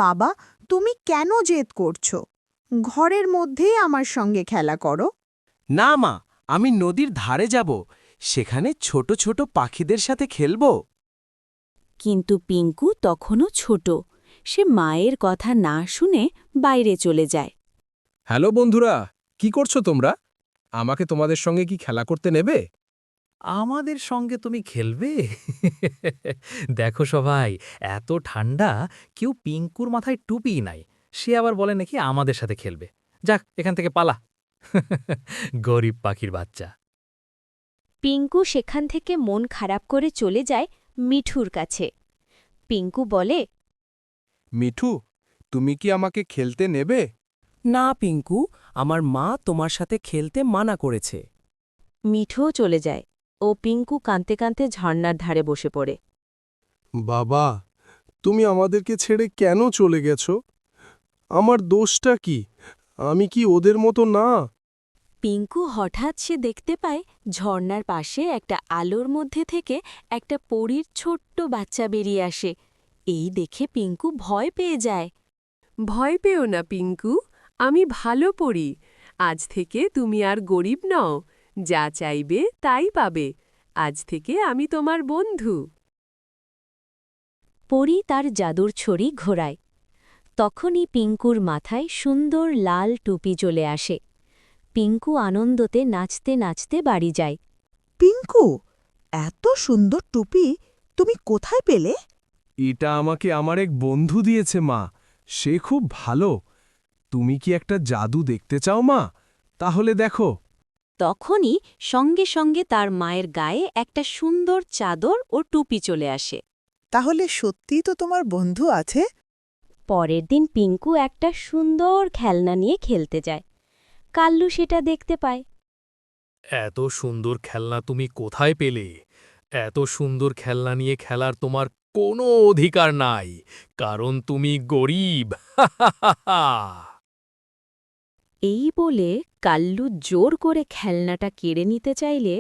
বাবা, তুমি কেন জেদ করছো? ঘরের মধ্যেই আমার সঙ্গে খেলা করো। না মা, আমি নদীর ধারে যাব, সেখানে ছোট ছোট পাখিদের সাথে খেলব। কিন্তু পিঙ্কু তখনও ছোট, সে মায়ের কথা না শুনে বাইরে চলে যায়। হ্যালো বন্ধুরা, কি করছো তোমরা? আমাকে তোমাদের সঙ্গে কি খেলা করতে নেবে? আমাদের সঙ্গে তুমি খেলবে? দেখো সবাই, এত ঠান্ডা, কেউ পিঙ্কুর মাথায় টুপিই নাই, সে আবার বলে নাকি আমাদের সাথে খেলবে। যাক, এখান থেকে পালা। গরিব পাখির বাচ্চা। পিঙ্কু সেখান থেকে মন খারাপ করে চলে যায় মিঠুর কাছে। পিঙ্কু বলে, মিঠু, তুমি কি আমাকে খেলতে নেবে? না পিঙ্কু, আমার মা তোমার সাথে খেলতে মানা করেছে। মিঠুও চলে যায় ও পিঙ্কু কাঁদতে কাঁদতে ঝর্ণার ধারে বসে পড়ে। বাবা, তুমি আমাদেরকে ছেড়ে কেন চলে গেছো? আমার দোষটা কি? আমি কি ওদের মতো না? পিঙ্কু হঠাৎ সে দেখতে পায় ঝর্ণার পাশে একটা আলোর মধ্যে থেকে একটা পরীর ছোট্ট বাচ্চা বেরিয়ে আসে। এই দেখে পিঙ্কু ভয় পেয়ে যায়। ভয় পেও না পিঙ্কু, আমি ভালো পড়ি। আজ থেকে তুমি আর গরিব নও, যা চাইবে তাই পাবে। আজ থেকে আমি তোমার বন্ধু। পরী তার জাদুর ছড়ি ঘোরায়। তখনই পিঙ্কুর মাথায় সুন্দর লাল টুপি চলে আসে। পিঙ্কু আনন্দতে নাচতে নাচতে বাড়ি যায়। পিঙ্কু, এত সুন্দর টুপি তুমি কোথায় পেলে? এটা আমাকে আমার এক বন্ধু দিয়েছে মা, সে খুব ভালো। তুমি কি একটা জাদু দেখতে চাও মা? তাহলে দেখো। তখনই সঙ্গে সঙ্গে তার মায়ের গায়ে একটা সুন্দর চাদর ও টুপি চলে আসে। তাহলে সত্যিই তো তোমার বন্ধু আছে? পরের দিন পিঙ্কু একটা সুন্দর খেলনা নিয়ে খেলতে যায়। কাল্লু সেটা দেখতে পায়। এত সুন্দর খেলনা তুমি কোথায় পেলে? এত সুন্দর খেলনা নিয়ে খেলার তোমার কোনো অধিকার নাই, কারণ তুমি গরিব। এই বলে কাল্লু জোর করে খেলনাটা কেড়ে নিতে চাইলে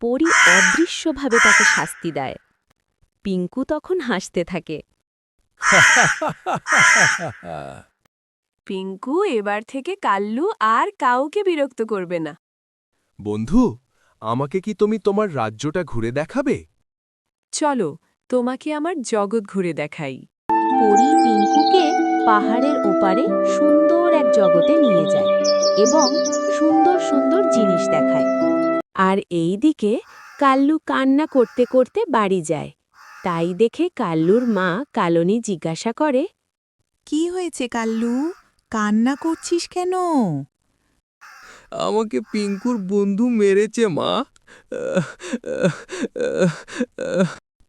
পরী অদৃশ্যভাবে তাকে শাস্তি দেয়। পিঙ্কু তখন হাসতে থাকে। পিঙ্কু এবার থেকে কাল্লু আর কাউকে বিরক্ত করবে না। বন্ধু, আমাকে কি তুমি তোমার রাজ্যটা ঘুরে দেখাবে? চলো, তোমাকে আমার জগৎ ঘুরে দেখাই। পরী পিঙ্কুকে পাহাড়ের ওপারে সুন্দর এক জগতে নিয়ে যায় এবং সুন্দর সুন্দর জিনিস দেখায়। আর এই দিকে কাল্লু কান্না করতে করতে বাড়ি যায়। তাই দেখে কাল্লুর মা কালনী জিজ্ঞাসা করে, কি হয়েছে কাল্লু, কান্না করছিস কেন? আমাকে পিঙ্কুর বন্ধু মেরেছে মা।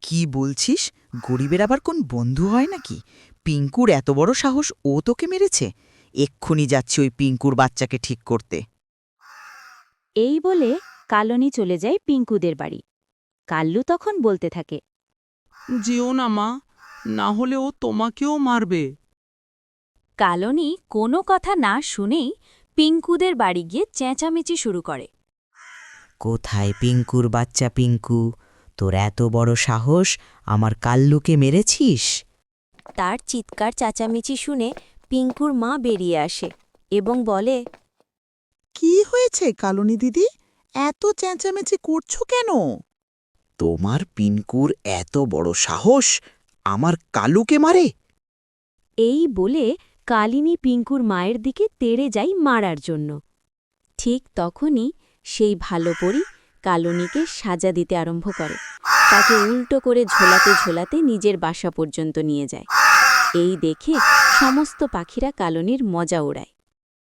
কি বলছিস? গরিবের আবার কোন বন্ধু হয় নাকি? পিঙ্কুর এত বড় সাহস, ও তোকে মেরেছে? এক্ষুনি যাচ্ছি ওই পিঙ্কুর বাচ্চাকে ঠিক করতে। এই বলে কালনী চলে যায় পিঙ্কুদের বাড়ি। কাল্লু তখন বলতে থাকে, যেও না মা, না হলে ও তোমাকেও মারবে। কালনী কোনো কথা না শুনেই পিঙ্কুদের বাড়ি গিয়ে চেঁচামেচি শুরু করে। কোথায় পিঙ্কুর বাচ্চা পিঙ্কু? তোর এত বড় সাহস, আমার কাল্লুকে মেরেছিস? তার চিৎকার চেঁচামেচি শুনে পিঙ্কুর মা বেরিয়ে আসে এবং বলে, কি হয়েছে কালনী দিদি, এত চেঁচামেচি করছো কেন? তোমার পিঙ্কুর এত বড় সাহস, আমার কালুকে মারে? এই বলে কালিনী পিঙ্কুর মায়ের দিকে তেড়ে যায় মারার জন্য। ঠিক তখনই সেই ভালো পরী কালনীকে সাজা দিতে আরম্ভ করে। তাকে উল্টো করে ঝোলাতে ঝোলাতে নিজের বাসা পর্যন্ত নিয়ে যায়। এই দেখে সমস্ত পাখিরা কালনীর মজা ওড়ায়।